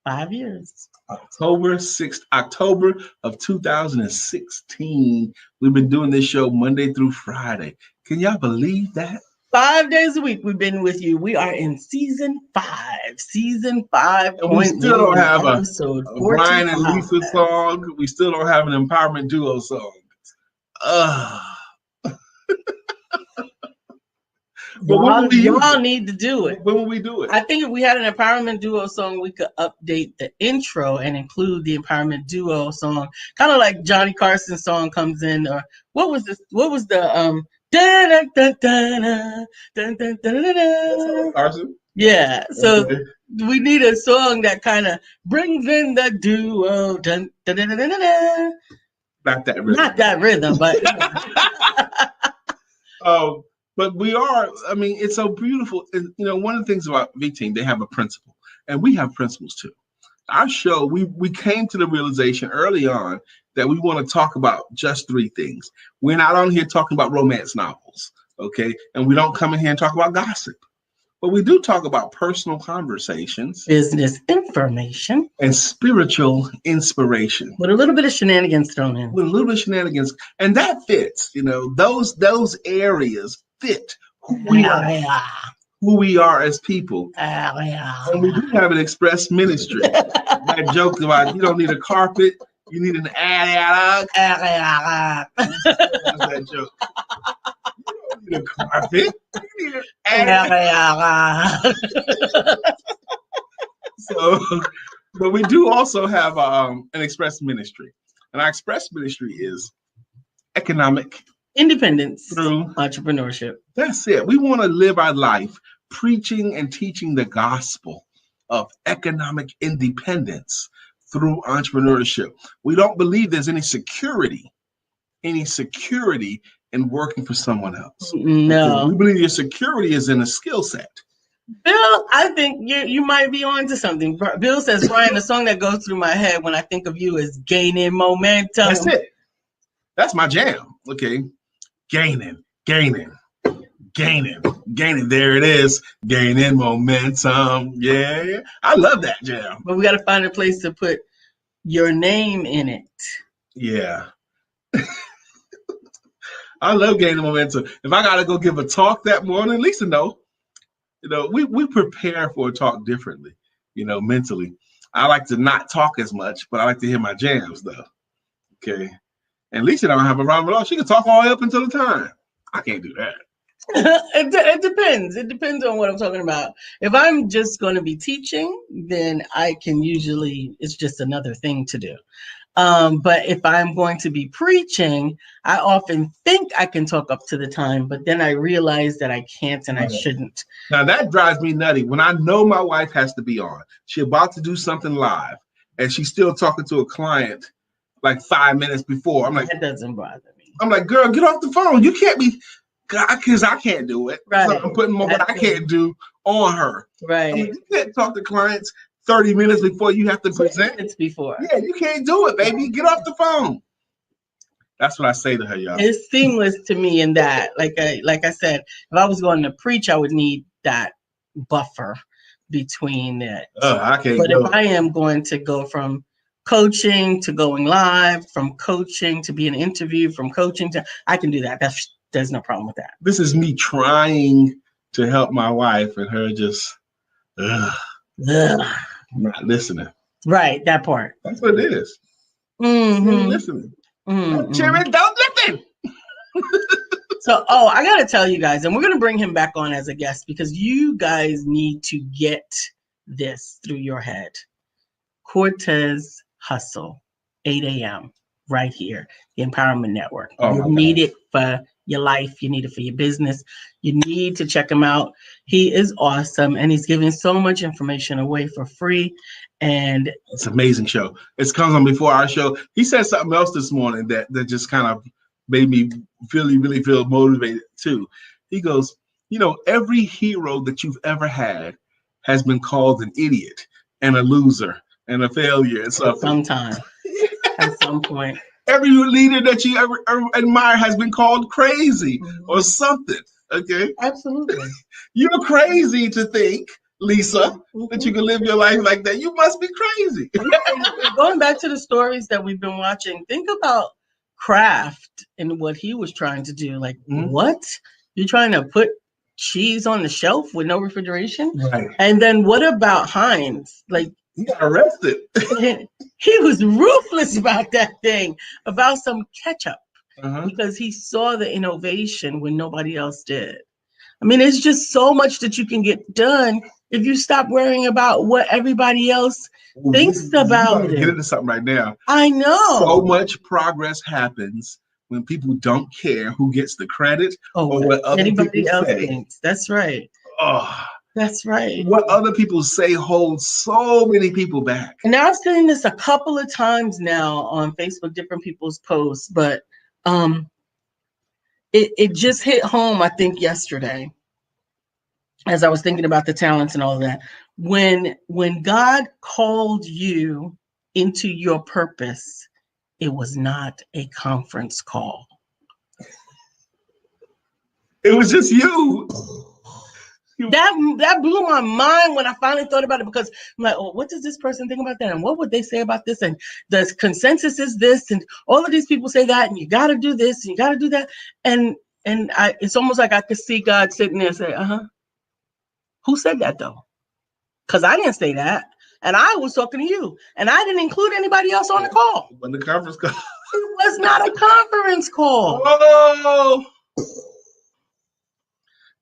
5 years. October 6th, October of 2016. We've been doing this show Monday through Friday. Can y'all believe that? 5 days a week we've been with you. We are in season 5. Season 5. And we still don't have a Brian and 45. Lisa song. We still don't have an empowerment duo song. But y'all need to do it. When will we do it? I think if we had an empowerment duo song, we could update the intro and include the empowerment duo song. Kind of like Johnny Carson's song comes in, or what was the Carson? Yeah. So we need a song that kind of brings in the duo. Not that rhythm. Not that rhythm, but but we are, I mean, it's so beautiful. And, you know, one of the things about V-Team, they have a principle, and we have principles too. Our show, we came to the realization early on that we want to talk about just 3 things. We're not on here talking about romance novels, okay? And we don't come in here and talk about gossip. But we do talk about personal conversations, business information, and spiritual inspiration. With a little bit of shenanigans thrown in. With a little bit of shenanigans. And that fits, you know, those areas fit who we are. who we are as people. Yeah. And we do have an express ministry. That joke about you don't need a carpet, you need an ad. That's that joke. You don't need a carpet, you need an ad. So, but we do also have an express ministry. And our express ministry is economic independence through entrepreneurship. That's it. We want to live our life preaching and teaching the gospel of economic independence through entrepreneurship. We don't believe there's any security in working for someone else. No. We believe your security is in a skill set. Bill, I think you might be on to something. Bill says, Brian, the song that goes through my head when I think of you is Gaining Momentum. That's it. That's my jam. Okay. Gaining. There it is. Gaining momentum. Yeah. I love that jam. But we got to find a place to put your name in it. Yeah. I love gaining momentum. If I got to go give a talk that morning, Lisa know. We prepare for a talk differently, mentally. I like to not talk as much, but I like to hear my jams, though. Okay. And Lisa don't have a problem at all. She can talk all the way up until the time. I can't do that. It depends. It depends on what I'm talking about. If I'm just going to be teaching, then I can usually, it's just another thing to do. But if I'm going to be preaching, I often think I can talk up to the time, but then I realize that I can't and I shouldn't. Now that drives me nutty. When I know my wife has to be on, she's about to do something live, and she's still talking to a client like 5 minutes before. I'm like, that doesn't bother me. I'm like, girl, get off the phone. You can't be, because I can't do it. Right. So I'm putting more what I can't do on her. Right. You can't talk to clients 30 minutes before you have to present. Minutes before. Yeah, you can't do it, baby. Get off the phone. That's what I say to her, y'all. It's seamless to me in that, like I said, if I was going to preach, I would need that buffer between it. I can't. But if I am going to go from coaching to going live, from coaching to be an interview, from coaching to, I can do that. There's no problem with that. This is me trying to help my wife and her just not listening. Right, that part. That's what it is. Mm-hmm. Listening. Mm-hmm. Chairman, don't listen. So, I got to tell you guys, and we're going to bring him back on as a guest because you guys need to get this through your head. Cortez Hustle, 8 a.m. right here, the Empowerment Network. You need it for your life. You need it for your business. You need to check him out. He is awesome, and he's giving so much information away for free. And it's an amazing show. It comes on before our show. He said something else this morning that just kind of made me really feel motivated too. He goes, every hero that you've ever had has been called an idiot and a loser and a failure and stuff. Sometime, at some point. Every leader that you ever admire has been called crazy or something. Okay. Absolutely. You're crazy to think, Lisa, that you can live your life like that. You must be crazy. Going back to the stories that we've been watching, think about Kraft and what he was trying to do. Like, what? You're trying to put cheese on the shelf with no refrigeration? Right. And then what about Heinz? Like, he got arrested. He was ruthless about that thing, about some ketchup, because he saw the innovation when nobody else did. I mean, it's just so much that you can get done if you stop worrying about what everybody else thinks about it. Get into something right now. I know. So much progress happens when people don't care who gets the credit or what other anybody people else say. thinks. That's right. Oh, that's right. What other people say holds so many people back. And I've seen this a couple of times now on Facebook, different people's posts, but it just hit home, I think, yesterday, as I was thinking about the talents and all of that. When God called you into your purpose, it was not a conference call. It was just you. That blew my mind when I finally thought about it, because I'm like, what does this person think about that? And what would they say about this? And the consensus is this, and all of these people say that, and you got to do this, and you got to do that. And it's almost like I could see God sitting there and say, Who said that though? Because I didn't say that. And I was talking to you. And I didn't include anybody else on the call. When the conference call. It was not a conference call. Oh!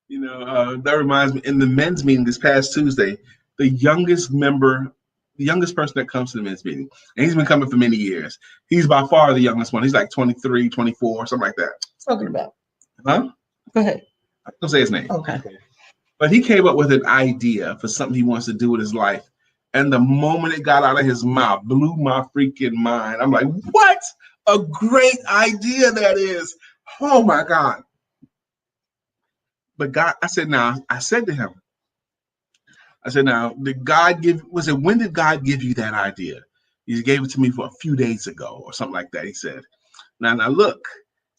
You know, that reminds me, in the men's meeting this past Tuesday, the youngest person that comes to the men's meeting, and he's been coming for many years. He's by far the youngest one. He's like 23, 24, something like that. Talking about. Huh? Go ahead. I don't say his name. Okay. But he came up with an idea for something he wants to do with his life. And the moment it got out of his mouth, blew my freaking mind. I'm like, what a great idea that is. Oh my God. But God, I said to him, did God when did God give you that idea? He gave it to me for a few days ago or something like that. He said, now look,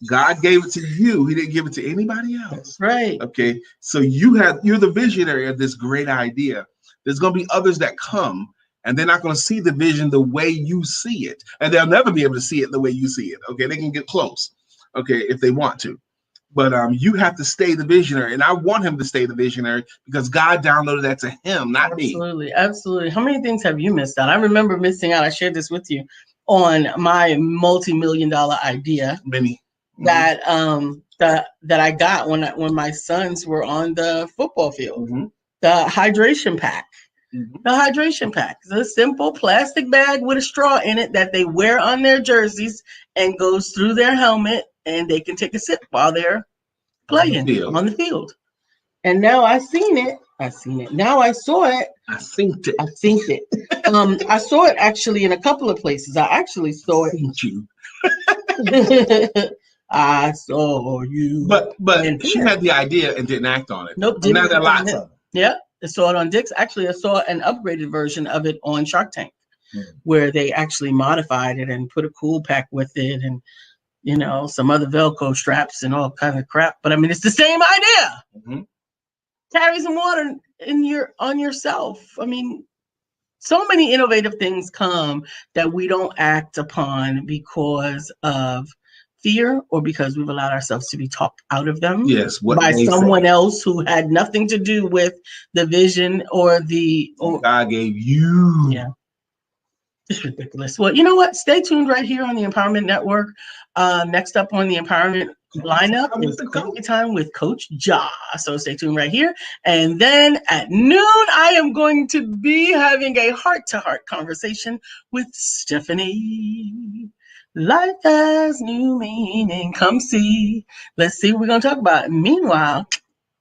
God gave it to you. He didn't give it to anybody else. Right. Okay. So you're the visionary of this great idea. There's going to be others that come and they're not going to see the vision the way you see it. And they'll never be able to see it the way you see it. Okay. They can get close. Okay. If they want to. But you have to stay the visionary. And I want him to stay the visionary because God downloaded that to him, not me. Absolutely. Absolutely. How many things have you missed out? I remember missing out. I shared this with you on my multi-million-dollar idea. Many. That I got when my sons were on the football field. Mm-hmm. The hydration pack. Mm-hmm. The hydration pack is a simple plastic bag with a straw in it that they wear on their jerseys and goes through their helmet, and they can take a sip while they're playing on the field. And now I seen it. Now I saw it. I synced it. I saw it actually in a couple of places. I actually saw it. You. I saw you. But she had the idea and didn't act on it. Nope. Now there are lots of them. Yeah. I saw it on Dick's. Actually, I saw an upgraded version of it on Shark Tank, where they actually modified it and put a cool pack with it and, you know, some other Velcro straps and all kind of crap. But I mean, it's the same idea. Mm-hmm. Carry some water on yourself. I mean, so many innovative things come that we don't act upon because of fear or because we've allowed ourselves to be talked out of them. Yes, by someone else who had nothing to do with the vision or God gave you. Yeah. It's ridiculous. Well, you know what? Stay tuned right here on the Empowerment Network. Next up on the Empowerment lineup is Coffee Time with Coach Ja. So stay tuned right here. And then at noon, I am going to be having a heart-to-heart conversation with Stephanie. Life has new meaning. Come see. Let's see what we're going to talk about. Meanwhile,